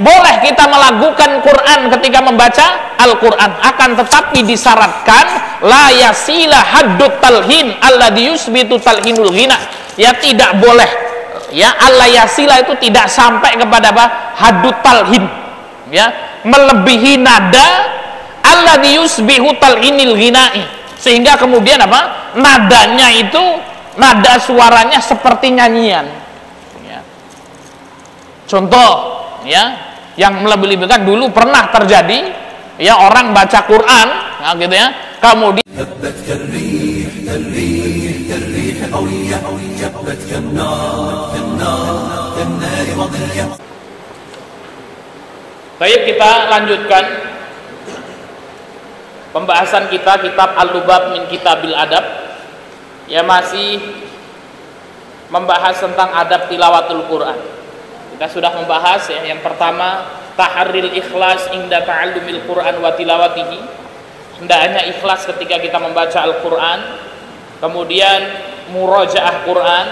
boleh kita melakukan Quran ketika membaca Al-Quran, akan tetapi disyaratkan la yasila haddut talhin alladhi yusbitu talhinul ghina, ya tidak boleh, ya alla yasila itu tidak sampai kepada apa? Haddut talhin, ya melebihi nada alladhi yusbihu talhinil ghina'i, sehingga kemudian apa? Nadanya itu, nada suaranya seperti nyanyian, ya. Contoh, ya, yang melebih-lebihkan dulu pernah terjadi, ya, orang baca Quran, ya, gitu ya, kemudian baik, kita lanjutkan pembahasan kita kitab Al-Lubab min Kitabil Adab, ya, masih membahas tentang adab tilawatul Quran. Kita sudah membahas, ya, yang pertama taharril ikhlas inda ta'allumil Quran wa tilawatihi, hendaknya ikhlas ketika kita membaca Al-Quran, kemudian murajaah Quran,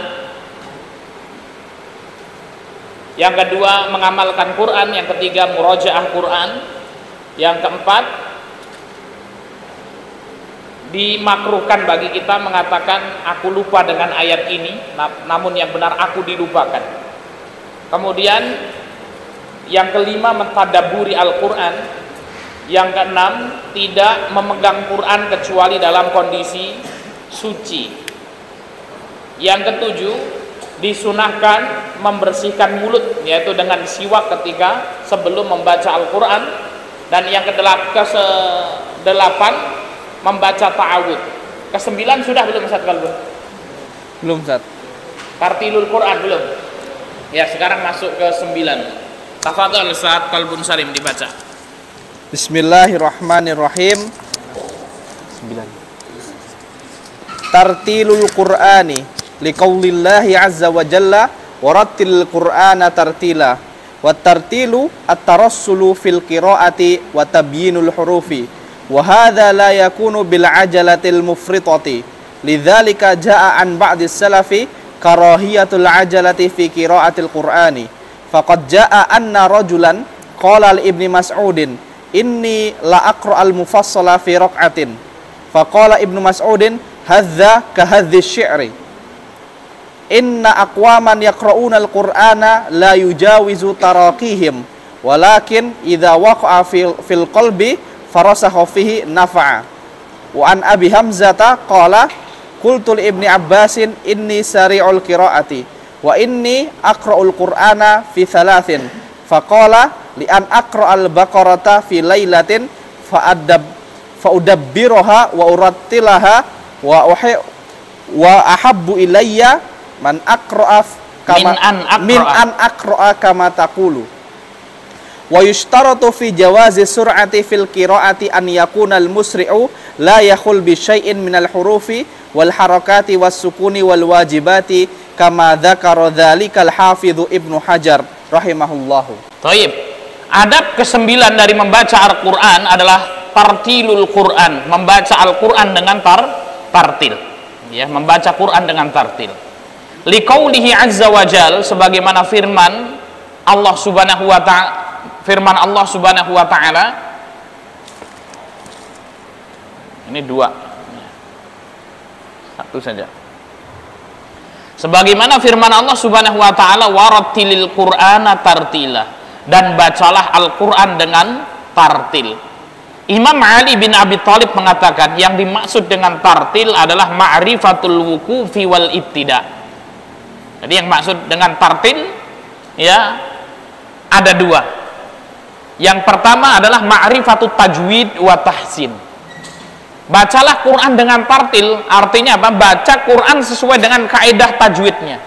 yang kedua mengamalkan Quran, yang ketiga murajaah Quran, yang keempat dimakruhkan bagi kita mengatakan aku lupa dengan ayat ini, namun yang benar aku dilupakan. Kemudian yang kelima mentadaburi Al-Quran, yang keenam tidak memegang Quran kecuali dalam kondisi suci, yang ketujuh disunahkan membersihkan mulut, yaitu dengan siwak ketika sebelum membaca Al-Quran, dan yang kedelapan membaca ta'awud. Kesembilan sudah belum Ustaz Kalbun? Belum Ustaz. Tartilul Quran belum? Ya, sekarang masuk ke 9. Tafadhol Ustaz Kalbun Salim dibaca. Bismillahirrahmanirrahim. 9. Tartilul Qur'ani liqaulillahi azza wa jalla warattilil Qur'ana tartila. Wat tartilu at-tarassulu fil qira'ati wa tabyinul hurufi. Wa hadza la yakunu bil ajalatil mufritati. Lidzalika jaa'a an ba'dis salafi karahiyatul ajalati fi qiraatil Qur'ani. Faqad jaa'a anna rajulan qala li Ibni Mas'udin inni la aqra'al mufassala fi raq'atin. Faqala Ibnu Mas'udin hadza ka hadzi syi'ri. Inna aqwaman yaqra'una al-Qur'ana la yujawizu taraqihim walakin idza waqa'a fil qalbi farasakha fihi nafa'a. Wa an Abi Hamzata qala qultu li Ibni Abbasin inni sari'ul qira'ati wa inni aqra'ul Qur'ana fi thalathin. Faqala li an aqra'al baqarata fi lailatin fa'udabbiruha wa urattilaha wa ahabbu ilayya man aqra'a kama min an aqra'a kama taqulu. Wa yushtaratu fi jawazi sur'ati fil qira'ati an yakuna al musri'u la yakhul bi syai'in minal hurufi wal harakati was sukuni wal wajibati kama dzakara dzalikal hafidzu Ibnu Hajar rahimahullahu. Baik. Adab ke-9 dari membaca Al-Qur'an adalah tartilul Qur'an, membaca Al-Qur'an dengan tartil. Ya, membaca Quran dengan tartil. Liqaulihi azza wa jal, sebagaimana firman Allah Subhanahu wa ta'ala, ini 2, 1 saja. Sebagaimana firman Allah Subhanahu wa ta'ala, warattilil Qur'ana tartila, dan bacalah Al-Qur'an dengan tartil. Imam Ali bin Abi Thalib mengatakan yang dimaksud dengan tartil adalah ma'rifatul wuqufi wal ibtida. Jadi yang maksud dengan tartil, ya, ada 2. Yang pertama adalah ma'rifatut tajwid wa tahsin. Bacalah Quran dengan tartil, artinya apa? Baca Quran sesuai dengan kaidah tajwidnya.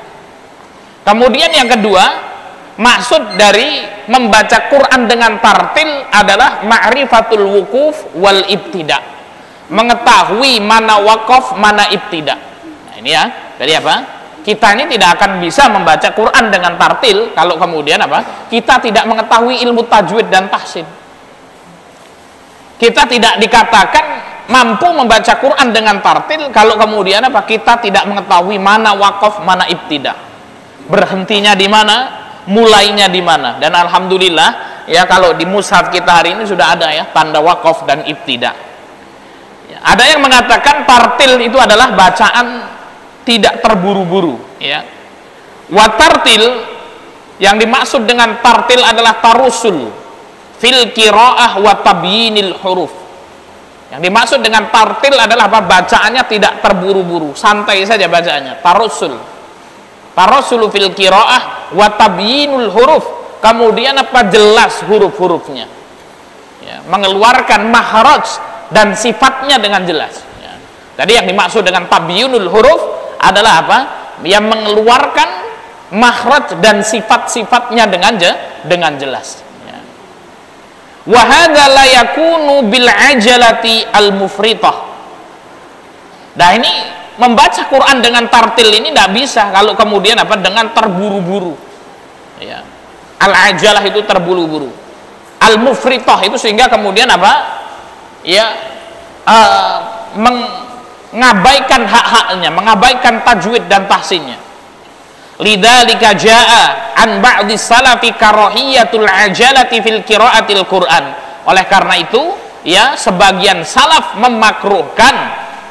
Kemudian yang kedua, maksud dari membaca Quran dengan tartil adalah ma'rifatul wukuf wal ibtida, mengetahui mana wakaf, mana ibtida. Nah, ini ya, jadi apa? Kita ini tidak akan bisa membaca Quran dengan tartil kalau kemudian apa? Kita tidak mengetahui ilmu tajwid dan tahsin. Kita tidak dikatakan mampu membaca Quran dengan tartil kalau kemudian apa? Kita tidak mengetahui mana wakaf, mana ibtida. Berhentinya di mana, mulainya di mana. Dan alhamdulillah ya, kalau di mushaf kita hari ini sudah ada ya tanda waqaf dan ibtida. Ya, ada yang mengatakan tartil itu adalah bacaan tidak terburu-buru ya. Wa tartil, yang dimaksud dengan tartil adalah tarusul fil qiraah wa tabyinil huruf. Yang dimaksud dengan tartil adalah apa? Bacaannya tidak terburu-buru, santai saja bacaannya. Tarusul fil qiraah wa tabyinul huruf. Kemudian apa? Jelas huruf-hurufnya ya, mengeluarkan makhraj dan sifatnya dengan jelas ya. Jadi yang dimaksud dengan tabyinul huruf adalah apa? Yang mengeluarkan makhraj dan sifat-sifatnya dengan jelas ya. Wa hadza la yakunu bil ajalati al mufritah. Nah, ini membaca Quran dengan tartil ini tidak bisa kalau kemudian apa? Dengan terburu-buru ya. Al ajalah itu terburu-buru, al mufritah itu sehingga kemudian apa ya, mengabaikan hak-haknya, mengabaikan tajwid dan tahsinnya. Lidzalika jaa an ba'dis salafi karahiyatul ajalati fil qiraatil Qur'an. Oleh karena itu ya, sebagian salaf memakruhkan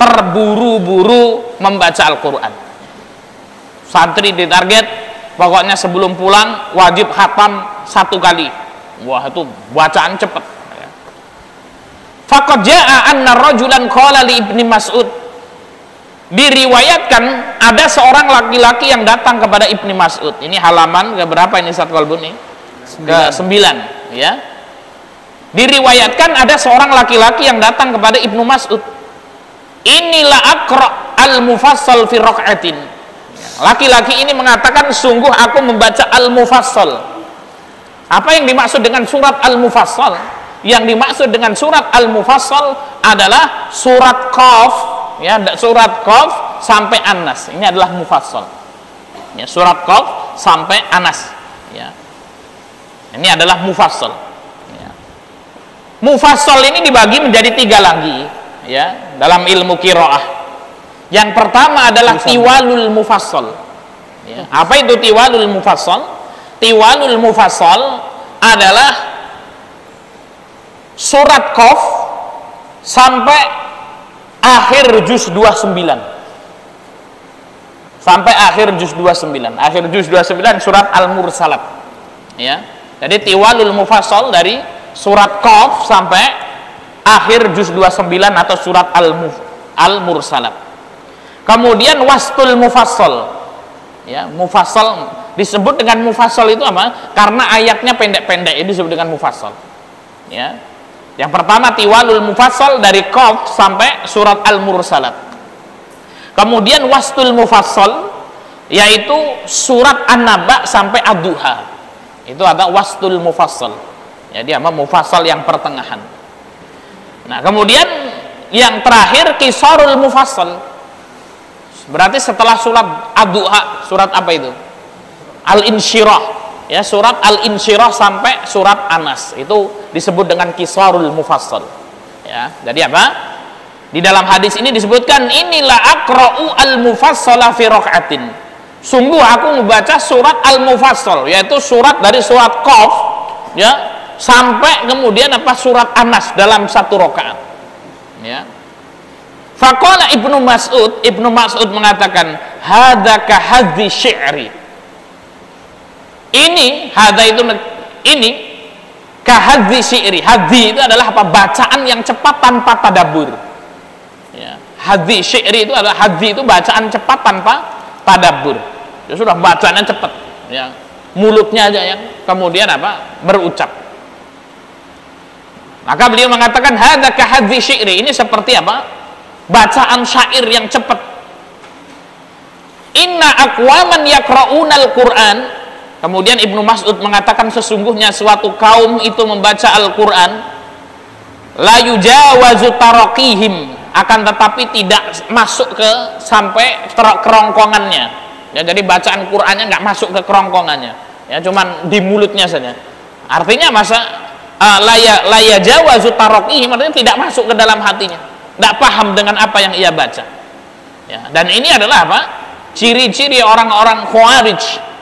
terburu-buru membaca Al-Qur'an. Santri ditarget pokoknya sebelum pulang wajib khatam 1 kali. Wah, itu bacaan cepat. Faqad jaa anna rajulan qala li Ibnu Mas'ud. Diriwayatkan ada seorang laki-laki yang datang kepada Ibnu Mas'ud. Ini halaman ke berapa ini Ustaz Qalbun ini? Ke-9 ya. Diriwayatkan ada seorang laki-laki yang datang kepada Ibnu Mas'ud. Inilah aqra al-mufassal fi rak'atin. Laki-laki ini mengatakan, sungguh aku membaca al-mufassal. Apa yang dimaksud dengan surat al-mufassal? Yang dimaksud dengan surat al-mufassal adalah surat Qaf ya, surat Qaf sampai An-Nas. Ini adalah mufassal ya, surat Qaf sampai An-Nas ya. Ini adalah mufassal ya. Mufassal ini dibagi menjadi 3 lagi ya dalam ilmu qiraah. Yang pertama adalah tiwalul mufassal ya. Apa itu tiwalul mufassal? Tiwalul mufassal adalah surat Qaf sampai akhir juz 29. Sampai akhir juz 29. Akhir juz 29 surat Al-Mursalat ya. Jadi tiwalul mufassal dari surat Qaf sampai akhir juz 29 atau surat Al-Mursalat. Kemudian wastul mufassal ya, mufassal disebut dengan mufassal itu apa? Karena ayatnya pendek-pendek, ini disebut dengan mufassal ya. Yang pertama tiwalul mufassal dari Qaf sampai surat Al-Mursalat. Kemudian wastul mufassal yaitu surat An-Naba sampai Ad-Duha. Itu ada wastul mufassal. Jadi apa? Mufassal yang pertengahan. Nah, kemudian yang terakhir qisarul mufassal. Berarti setelah surat Ad-Duha, surat apa itu? Al-Insyirah ya, surat Al-Insyirah sampai surat An-Nas itu disebut dengan qisarul mufassal ya. Jadi apa? Di dalam hadis ini disebutkan, inilah aqra'u al-mufassala fi rak'atin. Sungguh aku membaca surat al-mufassal, yaitu surat dari surat Qaf ya sampai kemudian apa? Surat An-Nas dalam 1 rakaat ya. Faqala Ibnu Mas'ud mengatakan, hadza ka hadzi syi'ri. Ini hadza itu ini ka hadzi syi'ri. Hadzi itu adalah apa? Bacaan yang cepat tanpa tadabbur. Ya, hadzi syi'ri itu adalah, hadzi itu bacaan cepat tanpa tadabbur. Ya sudah, bacaannya cepat ya. Mulutnya aja yang kemudian apa? Berucap. Maka beliau mengatakan hadza ka hadzi syi'ri. Ini seperti apa? Bacaan syair yang cepat. Inna aqwaman yaqra'unal Qur'an. Kemudian Ibnu Mas'ud mengatakan, sesungguhnya suatu kaum itu membaca Al-Qur'an la yujawazu taraqihim, akan tetapi tidak masuk ke sampai kerongkongannya ya. Jadi bacaan Qur'annya nggak masuk ke kerongkongannya ya, cuman di mulutnya saja. Artinya la yajawazu taraqihim, artinya tidak masuk ke dalam hatinya, tidak paham dengan apa yang ia baca ya. Dan ini adalah apa? Ciri-ciri orang-orang Khawarij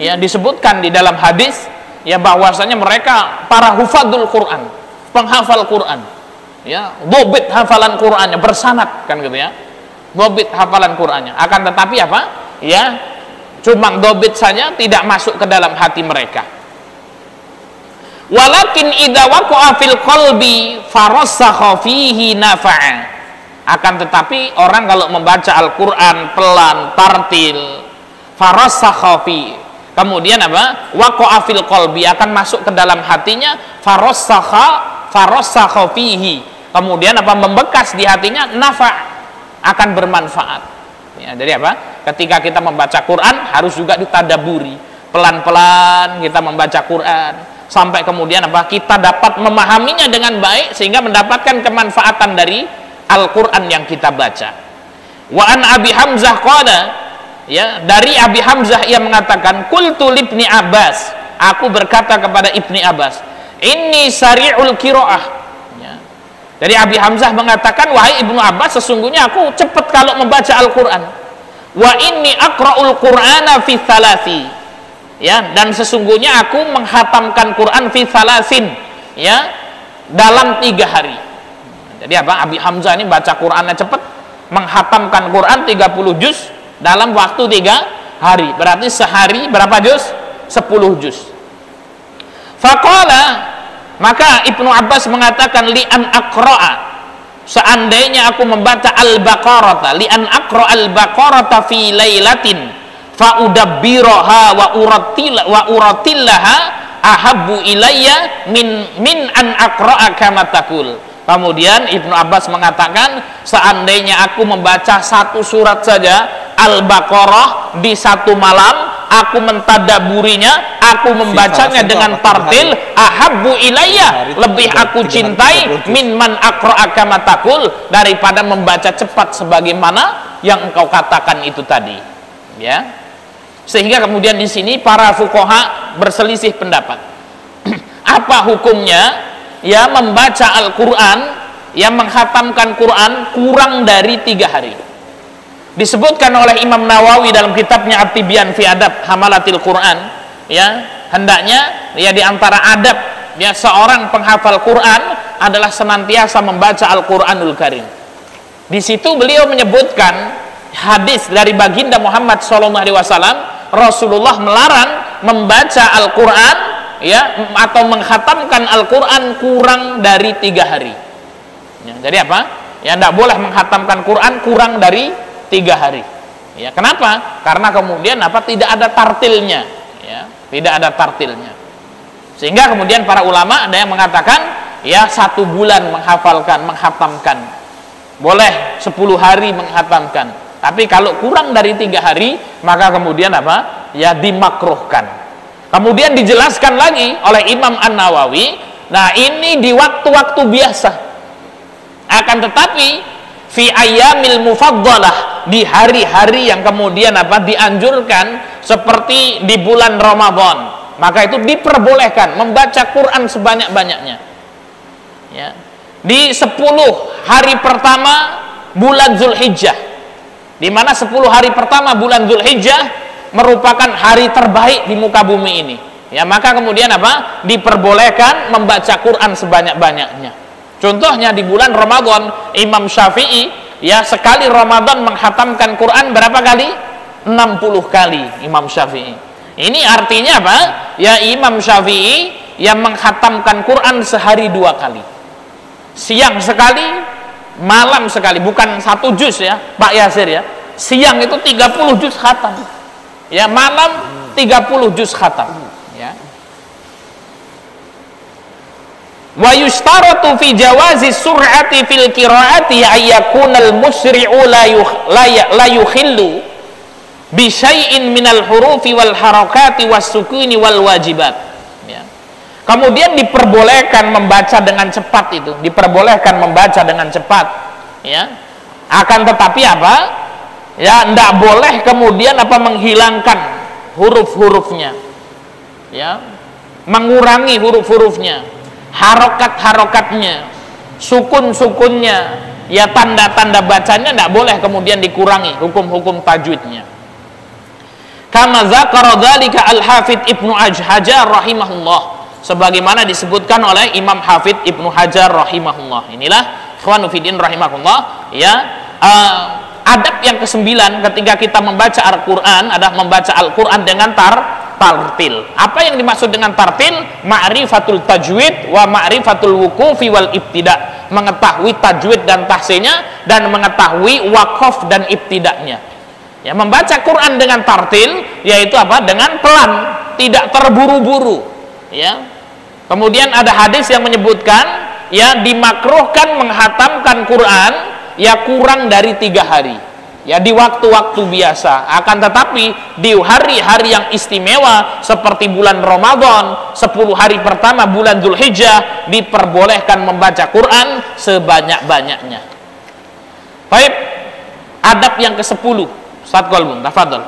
ya disebutkan di dalam hadis ya bahwasanya mereka para hufadzul Quran, penghafal Quran, ya dhobit hafalan Qurannya bersanad kan gitu ya, dhobit hafalan Qurannya. Akan tetapi apa ya, cuma dhobit saja, tidak masuk ke dalam hati mereka. Walakin idza waqa'a fil qalbi farasakha fihi nafa'a. Akan tetapi orang kalau membaca Al-Qur'an pelan, tartil, farasakha fi, kemudian apa? Waqa'a fil qalbi, akan masuk ke dalam hatinya, farasakha fihi. Kemudian apa? Membekas di hatinya, nafa', akan bermanfaat. Ya, jadi apa? Ketika kita membaca Quran harus juga ditadaburi. Pelan-pelan kita membaca Quran sampai kemudian apa? Kita dapat memahaminya dengan baik sehingga mendapatkan kemanfaatan dari Al-Qur'an yang kita baca. Wa an Abi Hamzah qala, ya, dari Abi Hamzah ia mengatakan, qultu libni Abbas, aku berkata kepada Ibni Abbas, inni sari'ul qiraah. Ya. Dari Abi Hamzah mengatakan, wahai Ibnu Abbas, sesungguhnya aku cepat kalau membaca Al-Qur'an. Wa inni aqra'ul Qur'ana fi thalathi. Ya, dan sesungguhnya aku menghatamkan Quran fi thalasin, ya, dalam 3 hari. Jadi apa? Abi Hamzah ini baca Qurannya cepat, menghatamkan Quran 30 juz dalam waktu 3 hari. Berarti sehari berapa juz? 10 juz. Faqala, maka Ibnu Abbas mengatakan, li an aqra'a, seandainya aku membaca Al-Baqarah, li an aqra al-Baqarah fi lailatin fa'udabbiroha wa uratillaha ahabbu ilayya min an aqra'a kama taqul. Kemudian Ibnu Abbas mengatakan, seandainya aku membaca satu surat saja Al-Baqarah di satu malam, aku mentadaburinya, aku membacanya dengan tartil, ahabbu ilayya, lebih aku cintai min man aqra'a kama taqul, daripada membaca cepat sebagaimana yang engkau katakan itu tadi. Ya. Sehingga kemudian di sini para fuqaha berselisih pendapat. Apa hukumnya ya membaca Al-Qur'an, yang menghatamkan Quran kurang dari 3 hari? Disebutkan oleh Imam Nawawi dalam kitabnya At-Tibyan fi Adab Hamalatil Quran, ya, hendaknya ya di antara adab ya seorang penghafal Quran adalah senantiasa membaca Al-Qur'anul Karim. Di situ beliau menyebutkan hadis dari baginda Muhammad SAW, Rasulullah melarang membaca Al-Quran ya atau menghatamkan Al-Quran kurang dari 3 hari. Ya, jadi apa? Ya tidak boleh menghatamkan Quran kurang dari 3 hari. Ya, kenapa? Karena kemudian apa? Tidak ada tartilnya. Ya, tidak ada tartilnya. Sehingga kemudian para ulama ada yang mengatakan ya 1 bulan menghatamkan. Boleh 10 hari menghatamkan. Tapi kalau kurang dari 3 hari, maka kemudian apa? Ya dimakruhkan. Kemudian dijelaskan lagi oleh Imam An-Nawawi, nah ini di waktu-waktu biasa. Akan tetapi fi ayyamil mufaddalah, di hari-hari yang kemudian apa? Dianjurkan, seperti di bulan Ramadan, maka itu diperbolehkan membaca Quran sebanyak-banyaknya. Ya. Di 10 hari pertama bulan Zulhijjah, di mana 10 hari pertama bulan Zulhijjah merupakan hari terbaik di muka bumi ini. Ya, maka kemudian apa? Diperbolehkan membaca Quran sebanyak-banyaknya. Contohnya di bulan Ramadan, Imam Syafi'i ya sekali Ramadan menghatamkan Quran berapa kali? 60 kali Imam Syafi'i. Ini artinya apa? Ya Imam Syafi'i yang menghatamkan Quran sehari 2 kali. Siang sekali, malam sekali, bukan 1 juz ya Pak Yasir ya. Siang itu 30 juz khatam, ya malam 30 juz khatam, ya. Wa yushtaratu fi jawazi sur'ati fil qiraati ayyakunal musri'u la yukhillu bi syai'in minal hurufi wal harakati was sukuni wal wajibat. Ya. Kemudian diperbolehkan membaca dengan cepat, itu diperbolehkan membaca dengan cepat, ya. Akan tetapi apa? Ya, tidak boleh kemudian apa? Menghilangkan huruf-hurufnya, ya, mengurangi huruf-hurufnya, harokat-harokatnya, sukun-sukunnya, ya tanda-tanda bacanya tidak boleh kemudian dikurangi, hukum-hukum tajwidnya. kama dzakara dzalika Al-Hafidz Ibnu Hajar rahimahullah, sebagaimana disebutkan oleh Imam Hafidz Ibnu Hajar rahimahullah. Inilah ikhwanu fiddin rahimahullah, ya, adab yang kesembilan ketika kita membaca Al-Quran adalah membaca Al-Quran dengan tartil. Apa yang dimaksud dengan tartil? Ma'rifatul tajwid wa ma'rifatul wuqufi wal ibtida', mengetahui tajwid dan tahsinnya dan mengetahui waqaf dan ibtida'nya. Ya, membaca Quran dengan tartil yaitu apa? Dengan pelan, tidak terburu-buru, ya. Kemudian ada hadis yang menyebutkan, ya, dimakruhkan menghatamkan Quran ya kurang dari 3 hari, ya, di waktu-waktu biasa. Akan tetapi di hari-hari yang istimewa seperti bulan Ramadan, 10 hari pertama bulan Dzulhijjah, diperbolehkan membaca Quran sebanyak-banyaknya. Baik, adab yang ke-10, Ustaz Qalbun, tafadhol.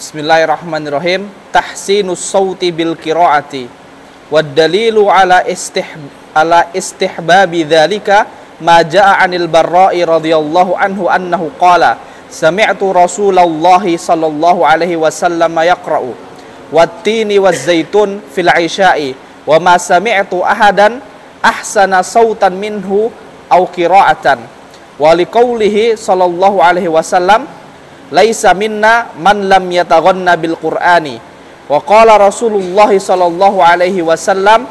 Bismillahirrahmanirrahim. Tahsinus sauti bil qiraati wad dalilu ala istihbabi dzalika ma jaa 'anil Barra'i radhiyallahu anhu annahu qala sami'tu Rasulullah sallallahu alaihi wasallam yaqra'u wat-tini waz-zaitun fil 'isya'i wa ma sami'tu ahadan ahsana sautan minhu aw qira'atan wa liqaulihi sallallahu alaihi wasallam laisa minna man lam yataghanna bil Qur'ani wa qala Rasulullah sallallahu alaihi wasallam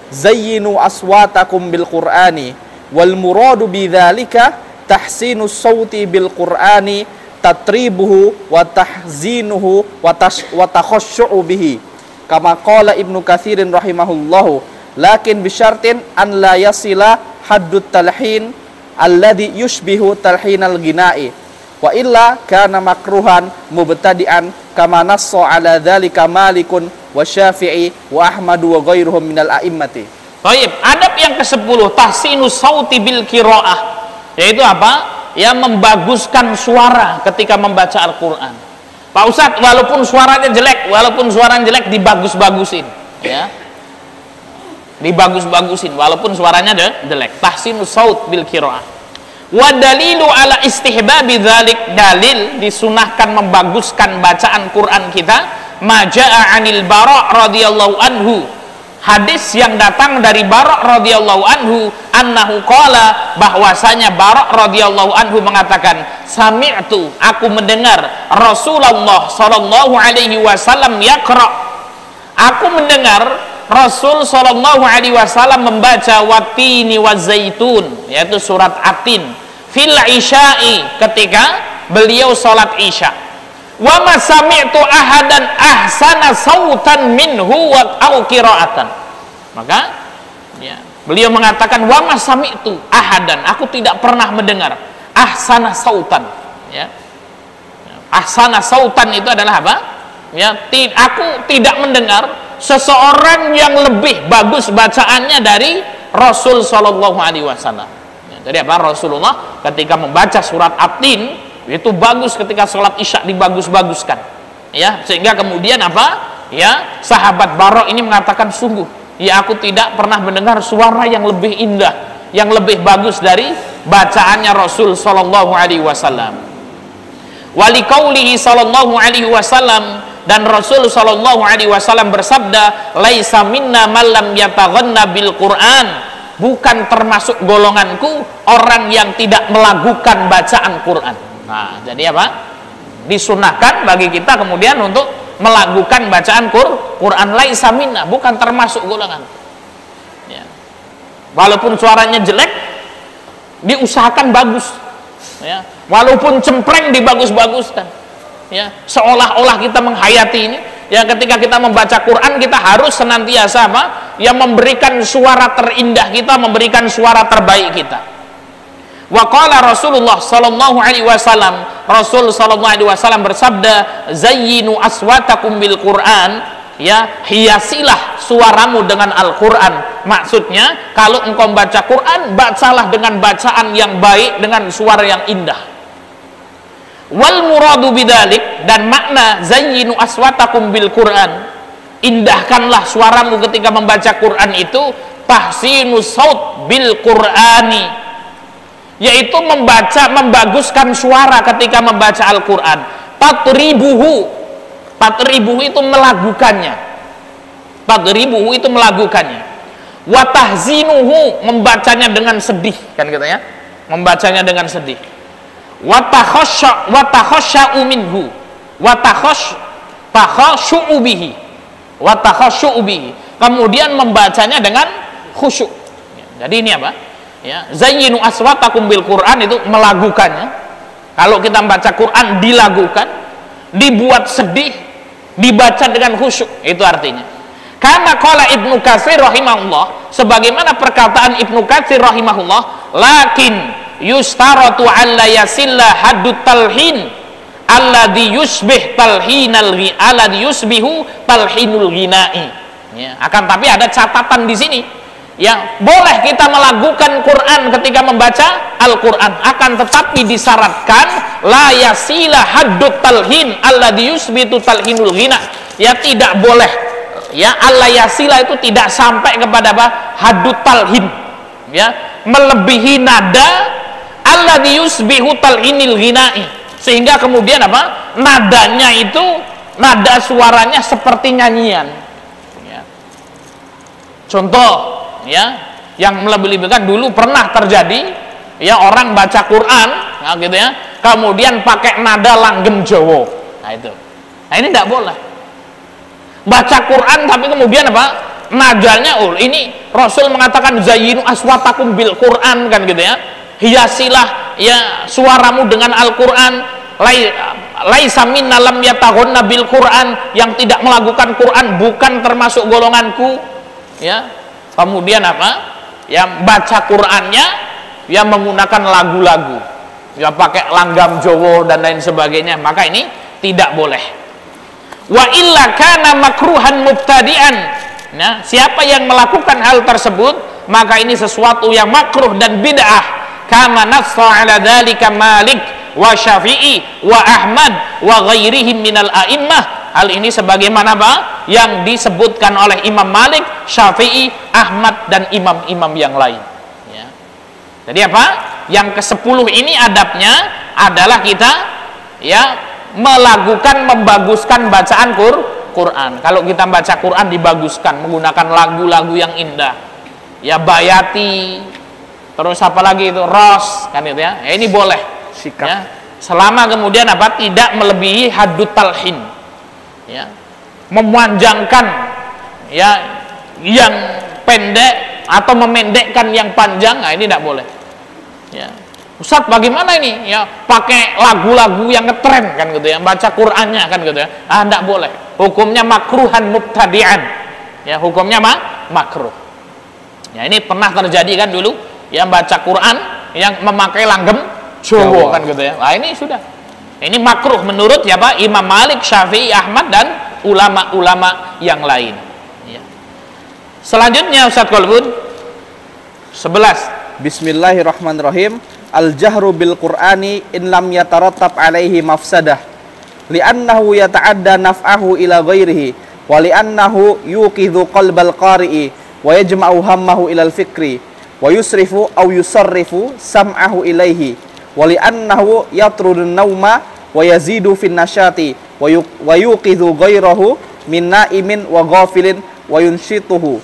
zayyinu aswatakum bil Qur'ani wal muradu bidzalika tahsinus sauti bil Qur'ani tatribuhu wa tahzinuhu wa takhashshu'u bihi kama qala Ibnu Katsirin rahimahullahu lakin bisyartin an la yasila haddut talhin alladhi yushbihu talhinal ghina'i wa illa kana makruhan mubtadi'an kama nassa ala dzalika Malikun wa Syafi'i wa Ahmad wa ghairuhum minal a'immati. Baik, adab yang ke-10 tahsinus sauti bil qiraah, yaitu apa? Ya, membaguskan suara ketika membaca Al-Qur'an. Pak Ustadz, walaupun suaranya jelek, dibagus-bagusin, ya. Dibagus-bagusin walaupun suaranya jelek. Tahsinus saut bil qiraah. Wa dalilu ala istihbabi dzalik, dalil disunahkan membaguskan bacaan Quran kita majaa 'anil Bara' radhiyallahu anhu, hadis yang datang dari Bara' radhiyallahu anhu annahu qala, bahwasanya Bara' radhiyallahu anhu mengatakan sami'tu, aku mendengar Rasulullah sallallahu alaihi wasallam yaqra', aku mendengar Rasul sallallahu alaihi wasallam membaca watini wazaitun, yaitu surat Atin, fil isya'i, ketika beliau salat isya. Wa ma sami'tu ahadan ahsana sautan minhu wa au qira'atan. Maka ya, beliau mengatakan wa ma sami'tu ahadan, aku tidak pernah mendengar ahsana sautan, ya. Ahsana sautan itu adalah apa? Ya, aku tidak mendengar seseorang yang lebih bagus bacaannya dari Rasul sallallahu alaihi wasallam. Ya, jadi apa? Rasulullah ketika membaca surat At-Tin itu bagus, ketika sholat isya dibagus-baguskan. Ya, sehingga kemudian apa? Ya, sahabat Bara' ini mengatakan sungguh, ya aku tidak pernah mendengar suara yang lebih indah, yang lebih bagus dari bacaannya Rasul sallallahu alaihi wasallam. Wali qaulihi sallallahu alaihi wasallam, dan Rasul sallallahu alaihi wasallam bersabda, laisa minna man lam yataghanna bil Qur'an, bukan termasuk golonganku orang yang tidak melakukan bacaan Quran. Nah, jadi apa? Disunahkan bagi kita kemudian untuk melakukan bacaan Quran. Laisa minna, bukan termasuk golongan. Ya. Walaupun suaranya jelek, diusahakan bagus. Ya. Walaupun cempreng, dibagus-baguskan. Ya, seolah-olah kita menghayati ini. Ya, ketika kita membaca Quran, kita harus senantiasa apa? Ya, memberikan suara terindah kita, memberikan suara terbaik kita. Wa qala Rasulullah sallallahu alaihi wasallam, Rasul sallallahu alaihi wasallam bersabda, zayyinu aswatakum bil Quran, ya, hiasilah suaramu dengan Al-Quran. Maksudnya, kalau engkau membaca Quran, bacalah dengan bacaan yang baik, dengan suara yang indah. Wal muradu bidzalik, dan makna zayyinu aswatakum bil Quran, indahkanlah suaramu ketika membaca Quran itu, tahsinus saut bil Qur'ani, yaitu membaguskan suara ketika membaca Al-Quran. Tatribuhu. Tatribuhu itu melagukannya. Tatribuhu itu melagukannya. Wa tahzinuhu, membacanya dengan sedih, kan katanya. Membacanya dengan sedih. Wa takhashsa'u minhu. Wa takhashsa'u bihi. Wa takhashsa'u bihi. Kemudian membacanya dengan khusyuk. Jadi ini apa? Ya, zayyinu aswatakum bil Quran itu melagukannya. Kalau kita membaca Quran dilagukan, dibuat sedih, dibaca dengan khusyuk, itu artinya. Karena qala Ibnu Katsir rahimahullah, sebagaimana perkataan Ibnu Katsir rahimahullah, lakin yustaratu alla yasilla haddut talhin alladhi yusbih talhinal alladhi yusbihu talhinul ghina'i. Ya, akan tapi ada catatan di sini. Ya, boleh kita melakukan Quran ketika membaca Al-Quran, akan tetapi disyaratkan la yasila haddut talhin alladhi yusbitu talhinul ghina. Ya, tidak boleh, ya, alla yasila itu tidak sampai kepada apa? Haddut talhin, ya, melebihi nada alladhi yusbihu talhinil ghina'i, sehingga kemudian apa? Nadanya itu, nada suaranya seperti nyanyian. Ya. Contoh, ya, yang melebih-lebihkan dulu pernah terjadi, ya, orang baca Quran, ya, gitu ya, kemudian pakai nada langgeng Jawa. Nah itu, nah ini tidak boleh. Baca Quran tapi kemudian apa? Nadanya, oh ini Rasul mengatakan zayyinu aswatakum bil Quran, kan gitu ya, hiasilah ya suaramu dengan Al-Quran. Laisa minna lam yataghunna bil Quran, yang tidak melakukan Quran bukan termasuk golonganku. Ya, kemudian apa? Yang baca Qurannya yang menggunakan lagu-lagu, ya pakai langgam Jawa dan lain sebagainya, maka ini tidak boleh. Wa illa kana makruhan mubtadi'an. Nah, siapa yang melakukan hal tersebut, maka ini sesuatu yang makruh dan bid'ah. Kama nassa ala dzalika Malik wa Syafi'i wa Ahmad wa ghairihim minal a'immah. Hal ini sebagaimana apa? Yang disebutkan oleh Imam Malik, Syafi'i, Ahmad dan imam-imam yang lain. Ya. Jadi apa? Yang ke-10 ini adabnya adalah kita, ya, melakukan, membaguskan bacaan Quran. Kalau kita baca Quran dibaguskan menggunakan lagu-lagu yang indah. Ya, bayati, terus apa lagi itu, ros, kan itu ya. Ya ini boleh. Sikap. Ya. Selama kemudian apa? Tidak melebihi haddut talhin. Ya, memanjangkan ya yang pendek atau memendekkan yang panjang, nah ini tidak boleh. Ya, Ustaz bagaimana ini? Ya, pakai lagu-lagu yang ngetren, kan gitu ya, baca Qurannya, kan gitu ya, tidak boleh. Hukumnya makruhan mubtadi'an. Ya, hukumnya makruh. Ya, ini pernah terjadi kan dulu, yang baca Quran yang memakai langgam Jawa, kan gitu ya. Nah ini sudah. Ini makruh menurut ya Pak Imam Malik, Syafi'i, Ahmad dan ulama-ulama yang lain. Ya. Selanjutnya Ustaz Qalbun 11. Bismillahirrahmanirrahim. Al-jahru bil Qur'ani in lam yatarattab alaihi mafsadah li'annahu yata'adda naf'ahu ila ghairihi wa li'annahu yuqidhu qalbal qari'i wa yajma'u hammahu ila al-fikri wa yusrifu aw yusarrifu sam'ahu ilaihi wali'annahu yatrudun nauma wa yazidu fin nasyati wa yuqidhu ghairahu min na'imin wa ghafilin wa yunshituhu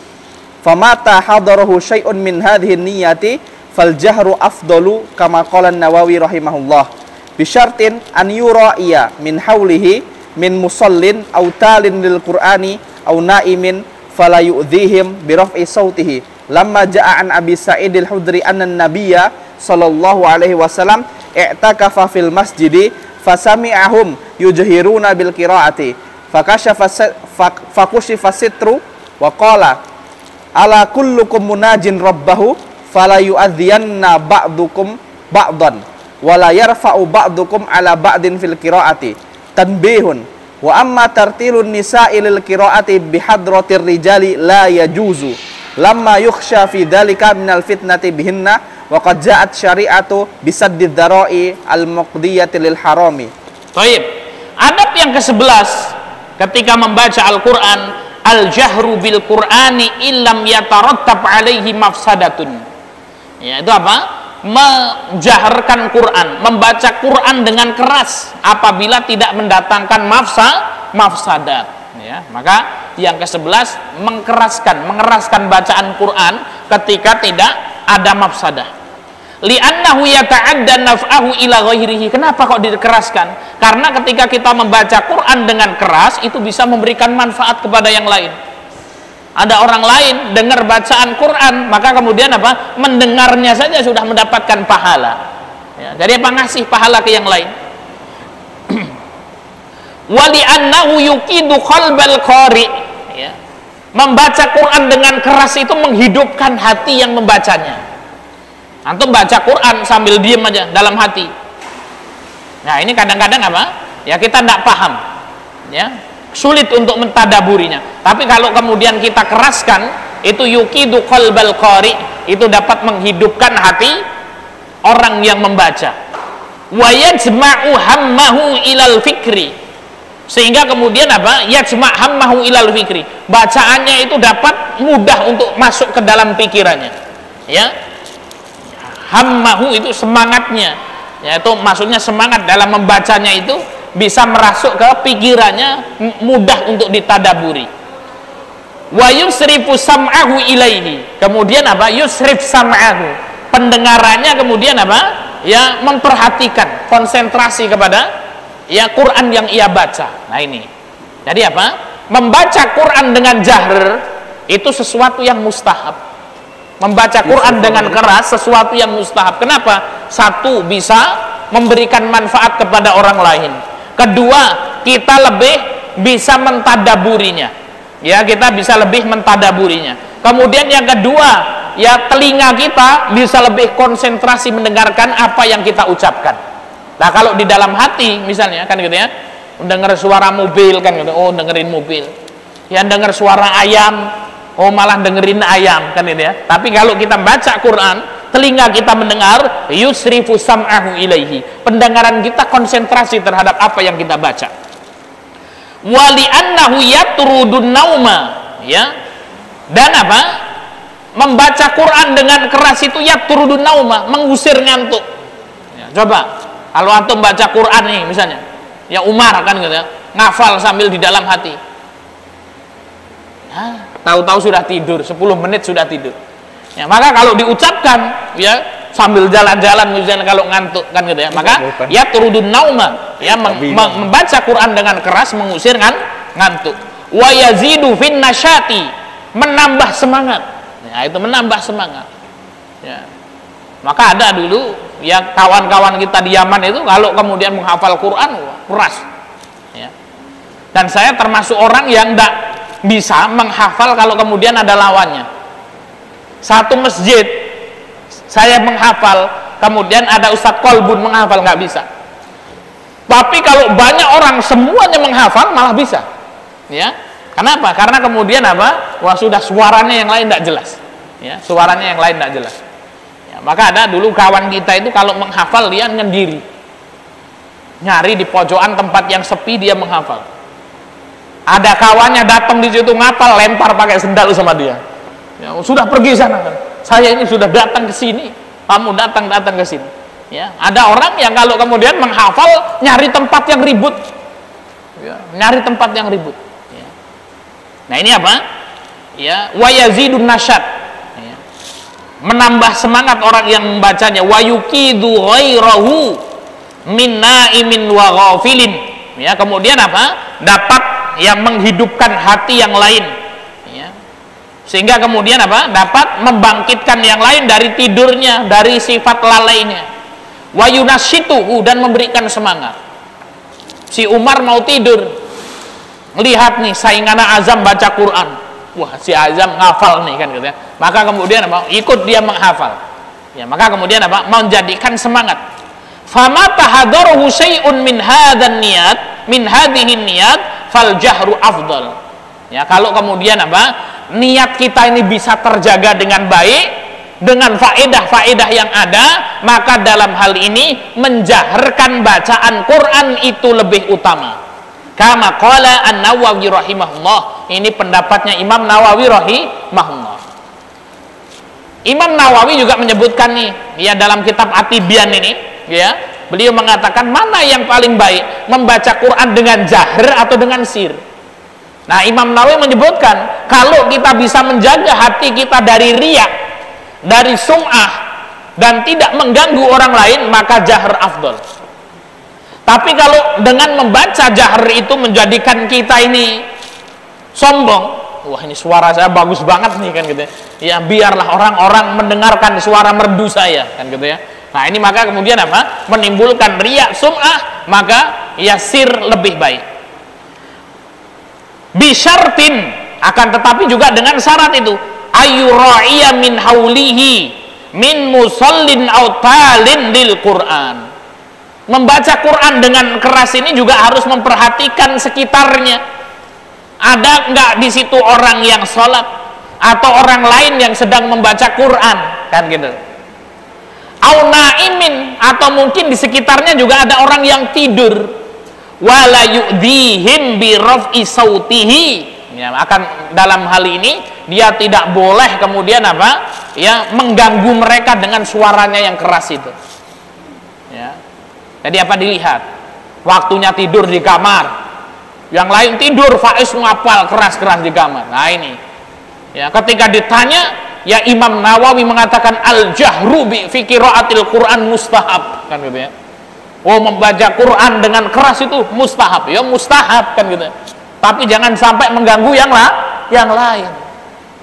famata hadarahu syai'un min hadhihi niyyati fal jahru afdalu kama qala an-Nawawi rahimahullah bisyartin an yura'iya min hawlihi min musallin aw talin lil qur'ani aw na'imin fala yu'dhihim bi raf'i sautihi lamma ja'a an Abi Sa'id al-Hudri anna an-nabiyya sallallahu alaihi wasallam i'takafa fil masjidi fasami'ahum yujhiruna bil qiraati fakushifa sitru wa qala ala kullukum munajin rabbahu fala yu'adhiyanna ba'dukum ba'dan wa la yarfa'u ba'dukum ala ba'din fil qiraati tanbihun wa amma tartilun nisa'i lil qiraati bihadratir rijali la yajuzu lamma yukhsha fi dhalika minal fitnati bihinna wa qad ja'at syari'atu bisaddid dzara'i al-muqdiyati lil harami. Baik. Adab yang ke-11 ketika membaca Al-Qur'an, al-jahru bil Qur'ani illam yatarattab alaihi mafsadatun. Ya, itu apa? menjaharkan Quran, membaca Quran dengan keras apabila tidak mendatangkan mafsadat, ya. Maka yang ke-11 mengeraskan bacaan Quran ketika tidak ada mafsadah. Li'annahu yata'adda naf'ahu ila ghairihi. Kenapa kok dikeraskan? Karena ketika kita membaca Quran dengan keras itu bisa memberikan manfaat kepada yang lain. Ada orang lain dengar bacaan Quran, maka kemudian apa? Mendengarnya saja sudah mendapatkan pahala. Ya, jadi apa? Ngasih pahala ke yang lain. Wa li'annahu yuqidu qalbal qari. Ya. Membaca Quran dengan keras itu menghidupkan hati yang membacanya. Antum baca Quran sambil diem aja dalam hati. Nah, ini kadang-kadang apa? Ya kita tidak paham. Ya, sulit untuk mentadaburinya. Tapi kalau kemudian kita keraskan, itu yuqidu qalbal qari, itu dapat menghidupkan hati orang yang membaca. Wa yajma'u hammahu ilal fikri. Sehingga kemudian apa? Yajma' hammahu ilal fikri. Bacaannya itu dapat mudah untuk masuk ke dalam pikirannya. Ya. Hammahu itu semangatnya, yaitu maksudnya semangat dalam membacanya itu bisa merasuk ke pikirannya, mudah untuk ditadaburi. Wa yusrifu sam'ahu ilaihi. Kemudian apa? Yusrif sam'ahu. Pendengarannya kemudian apa? Ya memperhatikan, konsentrasi kepada ya Quran yang ia baca. Nah ini. Jadi apa? Membaca Quran dengan jahr itu sesuatu yang mustahab. Membaca Quran dengan keras sesuatu yang mustahab. Kenapa? Satu, bisa memberikan manfaat kepada orang lain. Kedua, kita lebih bisa mentadaburinya. Ya, kita bisa lebih mentadaburinya. Kemudian yang kedua, ya telinga kita bisa lebih konsentrasi mendengarkan apa yang kita ucapkan. Nah, kalau di dalam hati misalnya kan gitu ya, dengar suara mobil kan gitu. Oh, dengerin mobil. Ya, dengar suara ayam. Oh, malah dengerin ayam kan ini ya. Tapi kalau kita baca Quran, telinga kita mendengar, yusrifu sam'ahu ilaihi. Pendengaran kita konsentrasi terhadap apa yang kita baca. Wa li'annahu yatrudun nauma, ya. Dan apa? Membaca Quran dengan keras itu yatrudun nauma, mengusir ngantuk. Ya, coba kalau antum baca Quran nih misalnya, ya Umar kan gitu ya, ngafal sambil di dalam hati. Tahu-tahu sudah tidur, 10 menit sudah tidur. Ya, maka kalau diucapkan ya sambil jalan-jalan misalnya kalau ngantuk kan gitu ya, maka ya turudun nauma, ya membaca Quran dengan keras mengusir ngantuk. Wa yazidu fin nasyati, menambah semangat. Ya, itu menambah semangat. Ya. Maka ada dulu ya kawan-kawan kita di Yaman itu kalau kemudian menghafal Quran keras. Ya. Dan saya termasuk orang yang tidak bisa menghafal kalau kemudian ada lawannya. Satu masjid saya menghafal, kemudian ada Ustadz Kolbun menghafal, nggak bisa. Tapi kalau banyak orang semuanya menghafal malah bisa. Ya, kenapa? Karena kemudian apa? Wah, sudah suaranya yang lain tidak jelas. Ya, suaranya yang lain tidak jelas. Ya, maka ada dulu kawan kita itu kalau menghafal dia nyendiri, nyari di pojokan tempat yang sepi dia menghafal. Ada kawannya datang di situ ngapal, lempar pakai sendal sama dia. Ya, sudah pergi sana kan. Saya ini sudah datang ke sini, kamu datang ke sini. Ya, ada orang yang kalau kemudian menghafal nyari tempat yang ribut. Ya, nyari tempat yang ribut. Ya. Nah, ini apa? Ya, wa yazidun nasyad. Ya. Menambah semangat orang yang membacanya. Wa yuqidu ghairahu min naimin wa ghafilin. Ya, kemudian apa? Dapat yang menghidupkan hati yang lain, ya. Sehingga kemudian apa? Dapat membangkitkan yang lain dari tidurnya, dari sifat lalainya. Wa yunasyituhu, dan memberikan semangat. Si Umar mau tidur, lihat nih saingannya Azam baca Quran, wah si Azam ngafal nih kan gitu ya. Maka kemudian apa? Ikut dia menghafal. Ya, maka kemudian apa? Menjadikan semangat. Fama tahadaruhu syai'un min hadzal niyat, min hadhihi niyat fal jahru afdal. Ya, kalau kemudian apa? Niat kita ini bisa terjaga dengan baik dengan faedah-faedah yang ada, maka dalam hal ini menjaharkan bacaan Quran itu lebih utama. Kama qala An-Nawawi rahimahullah. Ini pendapatnya Imam Nawawi rahimahullah. Imam Nawawi juga menyebutkan nih, ya dalam kitab At-Tibyan ini, ya, beliau mengatakan mana yang paling baik, membaca Quran dengan jahr atau dengan sir. Nah, Imam Nawawi menyebutkan kalau kita bisa menjaga hati kita dari riya, dari sum'ah, dan tidak mengganggu orang lain, maka jahr afdol. Tapi kalau dengan membaca jahr itu menjadikan kita ini sombong, wah ini suara saya bagus banget nih kan gitu ya, biarlah orang-orang mendengarkan suara merdu saya kan gitu ya. Nah ini maka kemudian apa, menimbulkan riya, sum'ah, maka ya sir lebih baik. Bisyartin, akan tetapi juga dengan syarat itu, ayyura'iya min haulihi min musallin aw talin lil Qur'an. Membaca Quran dengan keras ini juga harus memperhatikan sekitarnya. Ada nggak di situ orang yang sholat atau orang lain yang sedang membaca Quran, kan gitu. Au naimin, atau mungkin di sekitarnya juga ada orang yang tidur. Wala yu'dihim bi raf'i sautihi. Ya, akan dalam hal ini dia tidak boleh kemudian apa? Ya, mengganggu mereka dengan suaranya yang keras itu. Ya. Jadi apa dilihat? Waktunya tidur di kamar, yang lain tidur, Faiz ngapal keras-keras di kamar. Nah ini, ya ketika ditanya, ya Imam Nawawi mengatakan al-jahru fi qiraatil Quran mustahab, kan gitu ya. Oh, membaca Quran dengan keras itu mustahab, ya mustahab kan gitu. Tapi jangan sampai mengganggu yang lain.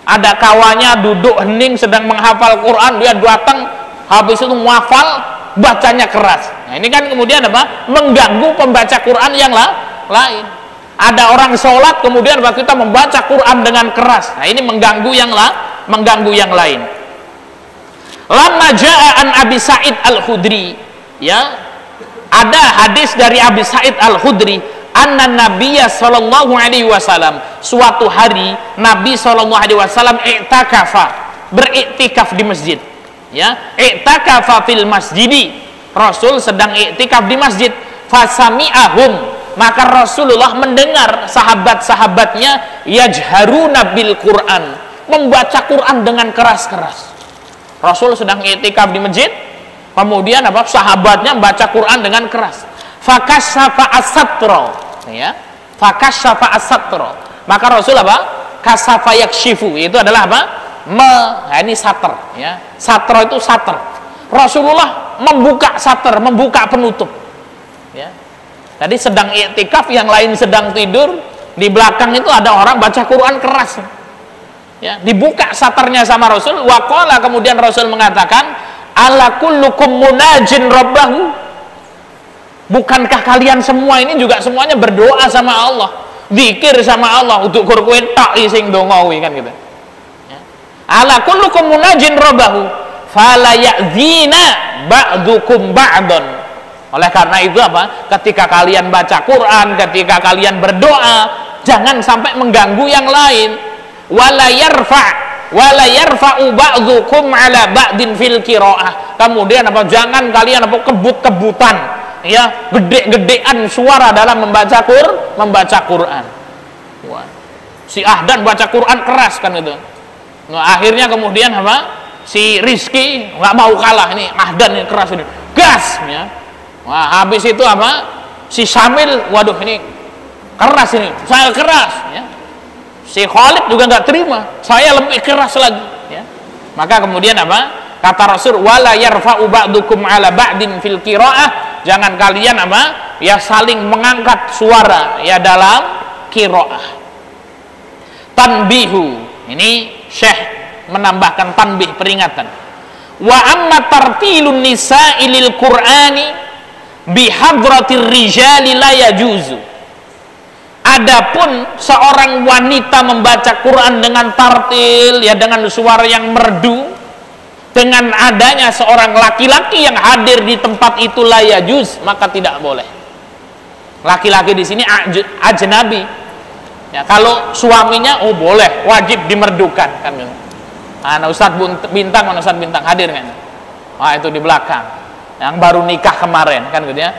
Ada kawannya duduk hening sedang menghafal Quran, dia datang habis itu menghafal, bacanya keras. Nah ini kan kemudian apa? Mengganggu pembaca Quran yang lain. Ada orang sholat kemudian kita membaca Quran dengan keras. Nah ini mengganggu yang lain. Lama ja'an Abi Sa'id Al-Khudri, ya, ada hadis dari Abi Sa'id Al-Khudri, anna Nabiyya sallallahu alaihi wasallam, suatu hari Nabi sallallahu alaihi wasallam beriktikaf di masjid. Ya, i'takafa fil masjidi, Rasul sedang i'tikaf di masjid. Fasami'ahum, maka Rasulullah mendengar sahabat-sahabatnya yajharuna bil Quran, membaca Quran dengan keras-keras. Rasul sedang i'tikaf di masjid, kemudian apa? Sahabatnya membaca Quran dengan keras. Fakassafa as-satra, ya. Fakassafa as-satra. Maka Rasul apa? Kasafa yakshifu, itu adalah apa? Ini satar, ya. Satra itu satar. Rasulullah membuka satar, membuka penutup, ya. Tadi sedang i'tikaf, yang lain sedang tidur, di belakang itu ada orang baca Quran keras, ya. Dibuka satarnya sama Rasul. Waqala, kemudian Rasul mengatakan, ala kullukum munajin rabbahu, bukankah kalian semua ini juga semuanya berdoa sama Allah, zikir sama Allah, untuk kowe tak sing dongawi, kan gitu. Ala kullukum munajin rabbahu fala ya'zina ba'dukum ba'don. Oleh karena itu apa? Ketika kalian baca Quran, ketika kalian berdoa, jangan sampai mengganggu yang lain. Wala yarfa'u ba'dukum ala ba'din fil qiraah. Kemudian apa? Jangan kalian apa kebut-kebutan, ya, gede-gedean suara dalam membaca Quran. Wah. Si Ahdan baca Quran keras kan itu. Nah, akhirnya kemudian apa? Si Rizky nggak mau kalah, ini Ahdan ini keras ini, gas, ya. Wah, habis itu apa? Si Samil, waduh ini keras ini, saya keras, ya. Si Khalid juga nggak terima, saya lebih keras lagi, ya. Maka kemudian apa? Kata Rasul, wala yarfa'u ba'dukum ala ba'din fil qiraah, jangan kalian apa? Ya saling mengangkat suara, ya, dalam qiraah. Tanbihu, ini Syekh menambahkan tanbih, peringatan. Wa amma tartilun nisa'i lil Qur'ani bihadratir rijali la yajuzu. Adapun seorang wanita membaca Quran dengan tartil, ya, dengan suara yang merdu, dengan adanya seorang laki-laki yang hadir di tempat itu la yajuz, maka tidak boleh. Laki-laki di sini ajnabi. Ya, kalau suaminya, oh boleh, wajib dimerdukan, kan. Nah, Ustadz Bintang, mana Ustadz Bintang hadir kan? Wah, itu di belakang, yang baru nikah kemarin, kan gitu ya.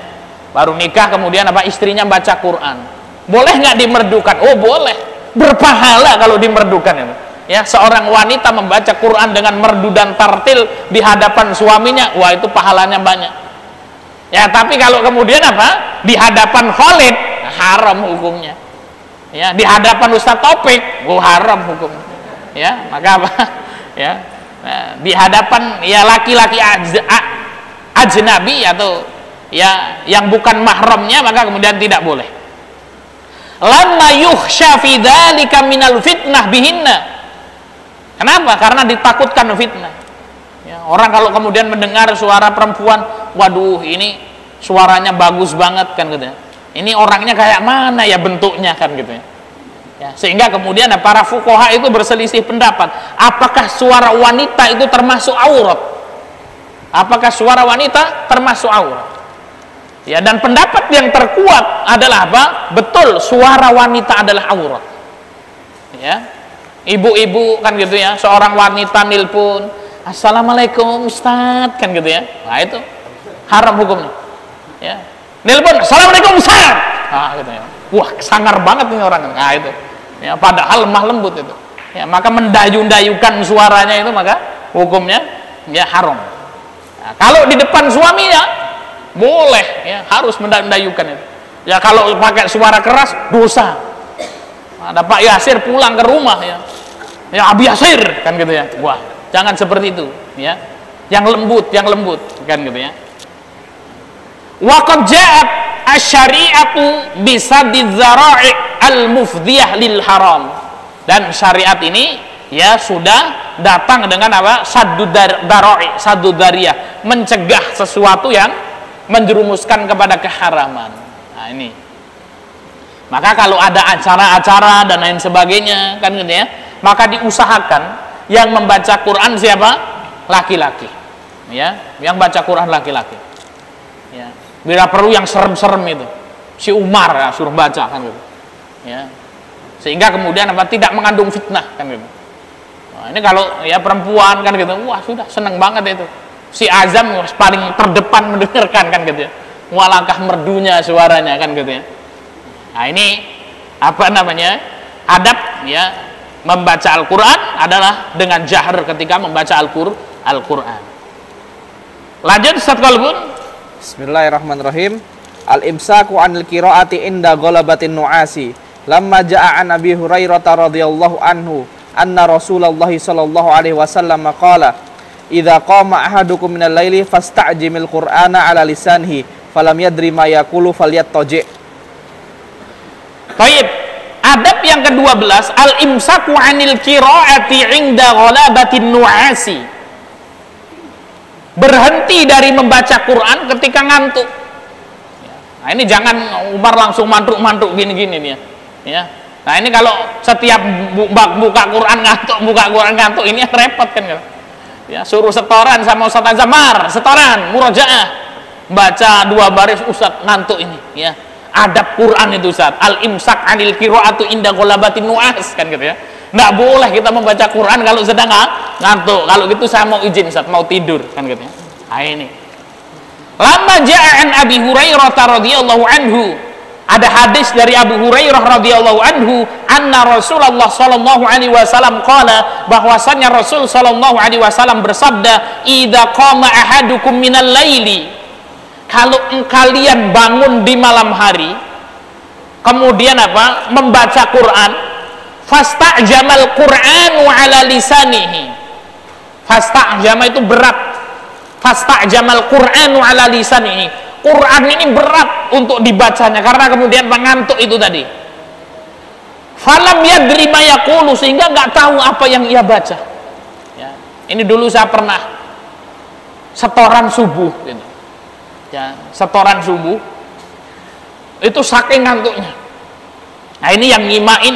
Baru nikah kemudian apa, istrinya baca Quran, boleh nggak dimerdukan? Oh boleh, berpahala kalau dimerdukan, ya seorang wanita membaca Quran dengan merdu dan tartil di hadapan suaminya, wah itu pahalanya banyak. Ya, tapi kalau kemudian apa? Di hadapan Khalid, haram hukumnya. Ya, di hadapan Ustaz Topik, haram hukumnya. Ya, maka apa? Ya. Nah, di hadapan ya laki-laki ajnabi atau ya yang bukan mahramnya, maka kemudian tidak boleh. Lamma yukhsha fi dzalika minal fitnah bihinna. Kenapa? Karena ditakutkan fitnah. Ya, orang kalau kemudian mendengar suara perempuan, waduh ini suaranya bagus banget kan gitu ya. Ini orangnya kayak mana ya bentuknya kan gitu ya. Ya, sehingga kemudian para fuqaha itu berselisih pendapat, apakah suara wanita itu termasuk aurat? Apakah suara wanita termasuk aurat? Ya, dan pendapat yang terkuat adalah apa? Betul, suara wanita adalah aurat. Ya. Ibu-ibu kan gitu ya, seorang wanita nilpun, "Assalamualaikum Ustaz," kan gitu ya. Nah, itu haram hukumnya. Ya. Nilpun, "Assalamualaikum Ustaz." Nah, gitu ya. Wah, sangar banget ini orang. Nah, itu. Ya, padahal lemah lembut itu. Ya, maka mendayu-dayukan suaranya itu maka hukumnya ya haram. Nah, kalau di depan suaminya boleh, ya harus mendayukan itu. Ya kalau pakai suara keras dosa. Ada Pak Yasir pulang ke rumah ya Abi Yasir kan gitu ya. Wah, jangan seperti itu ya. Yang lembut kan gitu ya. Wa qad ja'at asy-syari'atu bisaddiz zara'i al-mufdiyah lil haram. Dan syariat ini ya sudah datang dengan apa? Saddud dariyah, mencegah sesuatu yang menjerumuskan kepada keharaman. Nah, ini. Maka kalau ada acara-acara dan lain sebagainya kan gitu ya, maka diusahakan yang membaca Quran siapa? Laki-laki. Ya, yang baca Quran laki-laki. Ya. Bila perlu yang serem-serem itu. Si Umar ya, suruh baca kan gitu. Ya. Sehingga kemudian apa? Tidak mengandung fitnah kan gitu. Nah, ini kalau ya perempuan kan gitu, wah sudah seneng banget itu. Si Azam paling terdepan mendengarkan kan gitu ya. Walangkah merdunya suaranya kan gitu ya. Nah, ini apa namanya? Adab ya membaca Al-Qur'an adalah dengan jahar ketika membaca Al-Qur'an. Lanjut Ustaz Qalbun. Bismillahirrahmanirrahim. Al-imsaku 'anil qiraati inda ghalabatin nu'asi. Lamma ja'a an Abi Hurairah radhiyallahu anhu anna Rasulullah sallallahu alaihi wasallam qala idza qama ahadukum minal laili fasta'jimil qur'ana 'ala lisanhi falam yadri ma yaqulu falyattaji'. Baik, adab yang ke-12 al-imsaku 'anil qiraati 'inda ghalabatin nu'asi. Berhenti dari membaca Quran ketika ngantuk. Nah, ini jangan Umar langsung mantuk-mantuk gini-gini nih ya. Ya. Nah, ini kalau setiap buka Quran ngantuk ini repot kan gitu. Ya, suruh setoran sama Ustaz Azamar, setoran, murojaah. Baca 2 baris Ustaz ngantuk ini, ya. Adab Quran itu Ustaz, al-imsak 'anil qiraatu inda ghalabatin nu'as kan gitu ya. Enggak boleh kita membaca Quran kalau sedang ngantuk. Kalau gitu saya mau izin Ustaz, mau tidur kan gitu ya. Nah, ini. Lama ja'a an Abi Hurairah radhiyallahu anhu. Ada hadis dari Abu Hurairah radhiyallahu anhu, anna Rasulullah sallallahu alaihi wasallam qala, bahwasanya Rasul sallallahu alaihi wasallam bersabda, "Idza qama ahadukum minal laili." Kalau kalian bangun di malam hari, kemudian apa? Membaca Quran, fasta'jamal Qur'anu 'ala lisanihi. Fasta'jama itu berat. Fasta'jamal Qur'anu 'ala lisanihi. Quran ini berat untuk dibacanya karena kemudian mengantuk itu tadi. Falam yadri ma yaqulu, sehingga nggak tahu apa yang ia baca. Ya. Ini dulu saya pernah setoran subuh gitu. Ya, setoran subuh itu saking ngantuknya. Nah, ini yang ngimain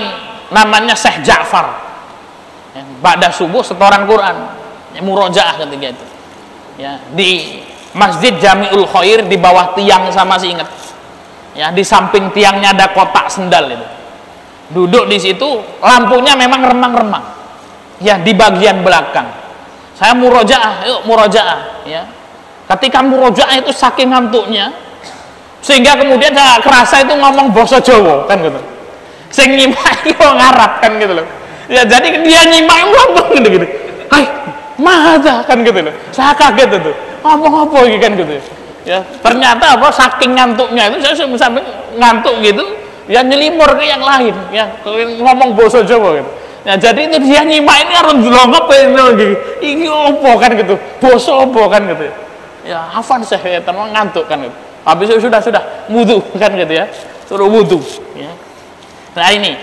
namanya Syekh Ja'far. Ya, ba'da subuh setoran Quran, ya, murojaah ketika itu. Ya, di Masjid Jami'ul Khair di bawah tiang, sama masih ingat. Ya, di samping tiangnya ada kotak sendal itu. Duduk di situ, lampunya memang remang-remang. Ya, di bagian belakang. Saya murojaah, yuk murojaah, ya. Ketika murojaah itu saking ngantuknya, sehingga kemudian saya kerasa itu ngomong basa Jawa kan gitu. Sing nyimai wong Arab kan gitu loh. Ya jadi dia nyimak ngomong gitu. Hai, mata kan gitu loh. Saya kaget itu. Apa-apa gitu kan gitu. Ya, ternyata apa saking ngantuknya itu saya sampai ngantuk gitu, ya nyelimur ke yang lain, ya ngomong basa Jawa gitu. Ya jadi itu dia nyimak ini harus ndelongop iki opo kan gitu. Basa opo kan gitu. Ya hafal saya teman ngantuk kan gitu. Habis itu sudah wudu kan gitu ya. Suruh wudu ya. Nah ini.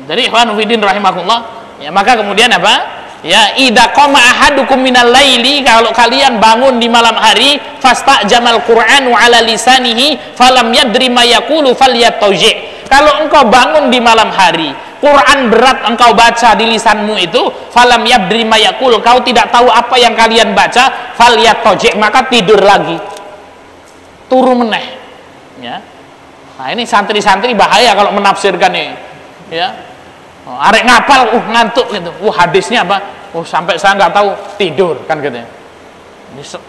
Jadi ikhwan fillah rahimakumullah, ya maka kemudian apa? Ya idza qama ahadukum minal laili, kalau kalian bangun di malam hari, fastajamal qur'anu ala lisanihi falam yadri ma yaqulu falyatawji. Kalau engkau bangun di malam hari, Quran berat engkau baca di lisanmu itu, falam yadri ma yaqul, kau tidak tahu apa yang kalian baca, falyatawji, maka tidur lagi. Turu meneh. Ya. Nah, ini santri-santri bahaya kalau menafsirkan ini. Ya. Arek ngapal, ngantuk gitu. Hadisnya apa? Sampai saya nggak tahu, tidur kan gitu ya.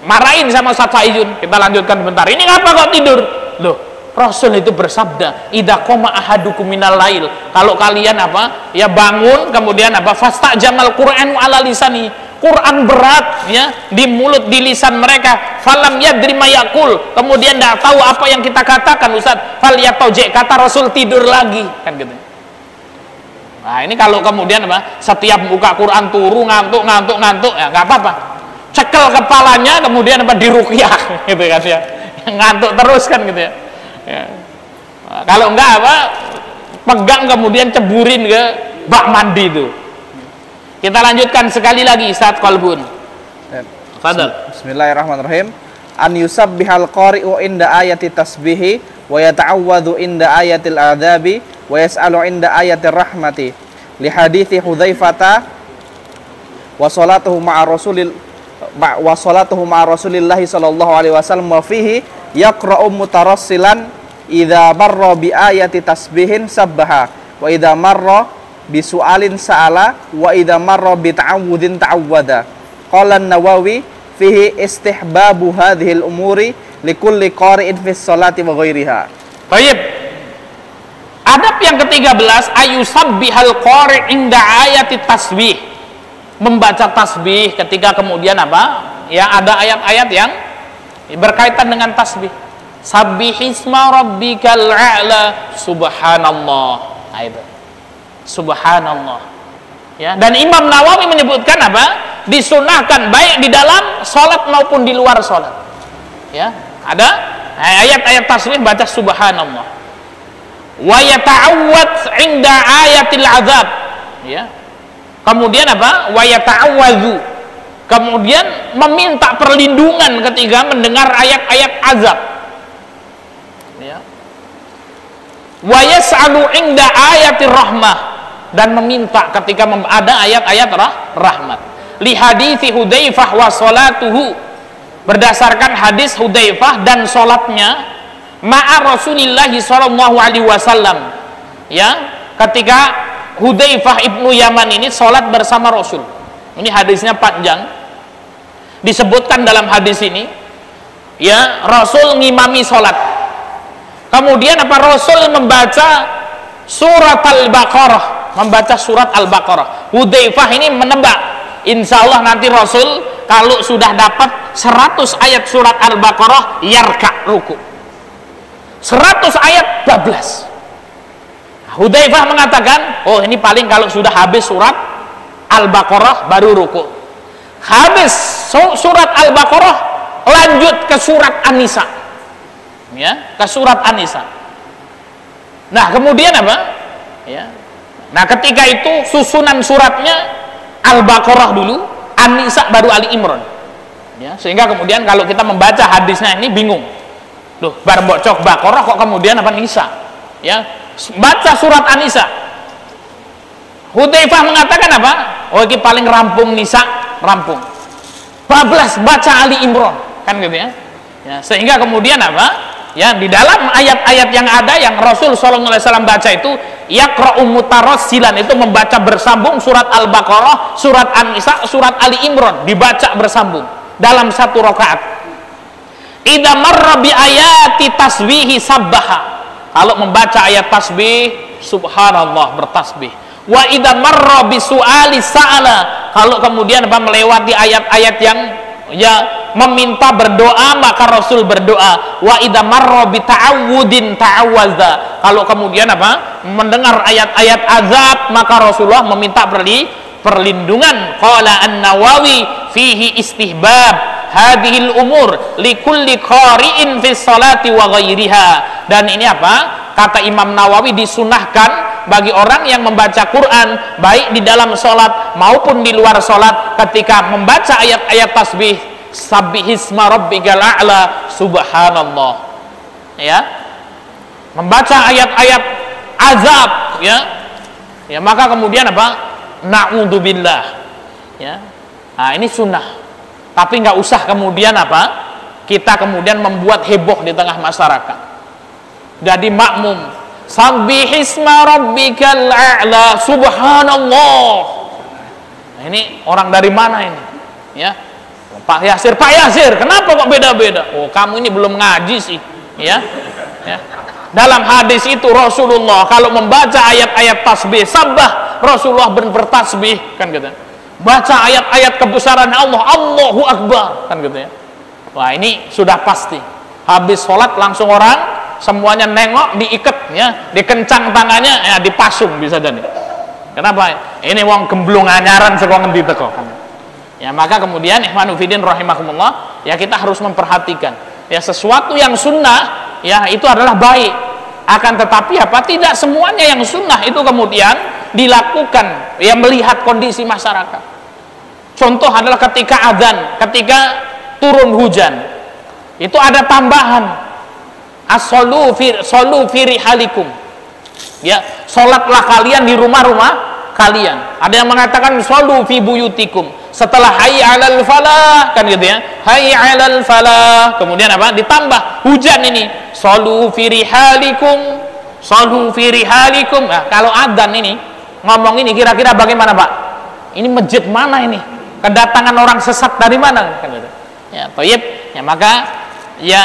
Marahin sama Ustaz Faizun. Kita lanjutkan bentar. Ini ngapa kok tidur? Loh, Rasul itu bersabda, idza qama ahadukum minal lail. Kalau kalian apa? Ya bangun kemudian apa? Fastajamal Qur'anu ala lisani. Quran berat ya di mulut, di lisan mereka. Falam yadri ma yaqul. Kemudian enggak tahu apa yang kita katakan, Ustaz. Falyatawji, kata Rasul tidur lagi kan gitu. Nah ini kalau kemudian apa, setiap buka Quran turu ngantuk ya nggak apa-apa, cekel kepalanya kemudian apa diruqyah gitu kan ya, ngantuk terus kan gitu ya. Nah, kalau enggak apa, pegang kemudian ceburin ke bak mandi itu. Kita lanjutkan sekali lagi Ustaz Qalbun. Fadal. Bismillahirrahmanirrahim. An yusabbihal qari'u inda ayati tasbihi wa yata'awwadhu inda ayatil adzabi wa yas'alu inda ayatir rahmati li hadithi Hudzaifata wa salatuhu ma'a Rasulillahi sallallahu alaihi wasallam wa fihi yaqra'u mutarassilan idza marra bi ayati tasbihin sabbaha wa idza marra bi su'alin sa'ala wa idza marra bi ta'awudin ta'awwada. Qala an-Nawawi fihi istihbabu hadhil umuri likulli qari'in fis salati wa ghairiha. Baik. Adab yang ke-13, ayusabbihal qari' inda ayati tasbih. Membaca tasbih ketika kemudian apa? Ya ada ayat-ayat yang berkaitan dengan tasbih. Sabbihisma rabbikal a'la, subhanallah. Nah, itu. Subhanallah. Ya, dan Imam Nawawi menyebutkan apa? Disunahkan baik di dalam salat maupun di luar salat. Ya, ada ayat-ayat tasbih baca subhanallah. Wa yata'awwad 'inda ayatil azab. Ya. Kemudian apa? Wa yata'awwadzu. Kemudian meminta perlindungan ketika mendengar ayat-ayat azab. Ya. Wa yas'alu 'inda ayatir rahmah, dan meminta ketika ada ayat-ayat rahmat. Li hadithi Hudzaifah wa salatuhu, berdasarkan hadis Hudzaifah dan salatnya ma'a Rasulillah sallallahu alaihi wasallam. Ya, ketika Hudzaifah ibnu Yaman ini salat bersama Rasul. Ini hadisnya panjang. Disebutkan dalam hadis ini, ya, Rasul ngimami salat. Kemudian apa? Rasul membaca surat Al-Baqarah, membaca surat Al-Baqarah. Hudzaifah ini menebak, insya Allah nanti Rasul kalau sudah dapat 100 ayat surat Al-Baqarah yarka, ruku. 100 ayat bablas. Hudzaifah mengatakan, oh ini paling kalau sudah habis surat Al-Baqarah baru ruku. Habis surat Al-Baqarah lanjut ke surat An-Nisa. Ya, ke surat An-Nisa. Nah, kemudian apa? Ya. Nah, ketika itu susunan suratnya Al-Baqarah dulu, An-Nisa baru Ali Imran. Ya, sehingga kemudian kalau kita membaca hadisnya ini bingung. Loh, bar bocok Baqarah kok kemudian apa Nisa? Ya, baca surat An-Nisa. Hudzaifah mengatakan apa? Oh, ini paling rampung Nisa, rampung. Bablas baca Ali Imran, kan gitu ya. Ya, sehingga kemudian apa? Ya, di dalam ayat-ayat yang ada yang Rasul sallallahu alaihi wasallam baca itu yaqra'u mutarassilan, itu membaca bersambung surat Al-Baqarah, surat An-Nisa, surat Ali Imran dibaca bersambung dalam satu rakaat. Idza marra bi ayati tasbihi sabbaha, kalau membaca ayat tasbih subhanallah bertasbih. Wa idza marra bisu'ali sa'ala, kalau kemudian apa melewati ayat-ayat yang ya meminta berdoa, maka Rasul berdoa. Wa idza marra bi ta'awudin ta'awwaza, kalau kemudian apa mendengar ayat-ayat azab, maka Rasulullah meminta perlindungan. Qala An-Nawawi fihi istihbab hadhil umur likulli qari'in fi sholati wa ghairiha. Dan ini apa? Kata Imam Nawawi, disunahkan bagi orang yang membaca Quran baik di dalam sholat maupun di luar sholat, ketika membaca ayat-ayat tasbih, sabbihisma rabbikal a'la, subhanallah, ya, membaca ayat-ayat azab, ya maka kemudian apa, na'udzubillah, ya. Nah, ini sunnah. Tapi nggak usah kemudian apa, kita kemudian membuat heboh di tengah masyarakat, jadi makmum sabbihisma rabbikal a'la, subhanallah. Nah, ini orang dari mana ini, ya? Pak Yasir, kenapa kok beda-beda? Oh, kamu ini belum ngaji sih, ya. Dalam hadis itu Rasulullah kalau membaca ayat-ayat tasbih, sabbah, Rasulullah bertasbih, kan gitu. Baca ayat-ayat kebesaran Allah, Allahu Akbar, kan gitu ya. Wah, ini sudah pasti. Habis sholat langsung orang semuanya nengok, diikat, ya, dikencang tangannya, ya, dipasung bisa jadi. Kenapa? Ini wong gemblung anyaran saka ngendi teko. Ya, maka kemudian ikhwanu fillah rahimakumullah, ya kita harus memperhatikan, ya sesuatu yang sunnah, ya itu adalah baik. Akan tetapi apa? Tidak semuanya yang sunnah itu kemudian dilakukan, ya melihat kondisi masyarakat. Contoh adalah ketika adzan, ketika turun hujan, itu ada tambahan. As-solu fi rihalikum, ya, sholatlah kalian di rumah-rumah kalian. Ada yang mengatakan solu fi buyutikum, setelah hayya 'alal falah, kan gitu ya, hayya 'alal falah, kemudian apa, ditambah hujan ini, solu fi rihalikum, solu fi rihalikum. Nah, kalau adzan ini ngomong ini kira-kira bagaimana, Pak? Ini masjid mana ini? Kedatangan orang sesat dari mana, kan gitu. Ya, thayyib. Ya, maka ya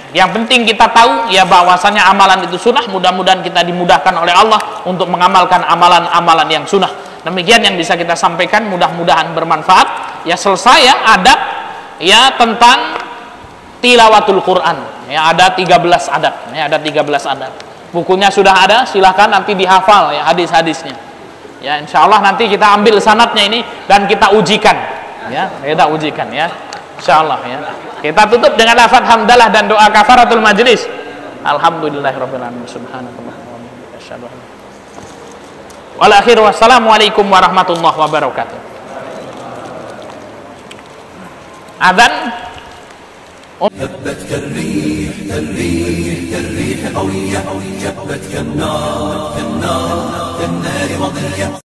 yang penting kita tahu, ya, bahwasanya amalan itu sunnah. Mudah-mudahan kita dimudahkan oleh Allah untuk mengamalkan amalan-amalan yang sunnah. Demikian yang bisa kita sampaikan, mudah-mudahan bermanfaat. Ya, selesai ya adab, ya, tentang tilawatul Quran. Ya, ada 13 adab. Ya, ada 13 adab. Bukunya sudah ada, silahkan nanti dihafal, ya, hadis-hadisnya. Ya, insya Allah nanti kita ambil sanadnya ini dan kita ujikan. Ya, kita ujikan, ya, insya Allah, ya. Kita tutup dengan lafaz hamdalah dan doa kafaratul majlis. Alhamdulillahirabbil alamin, subhanallahi wa bihamdihi, asyhadu an la ilaha illallah. Wal akhir, wassalamualaikum warahmatullahi wabarakatuh. Adzan. هبت كالريح قوية، جبت كالنار كالنار وضية.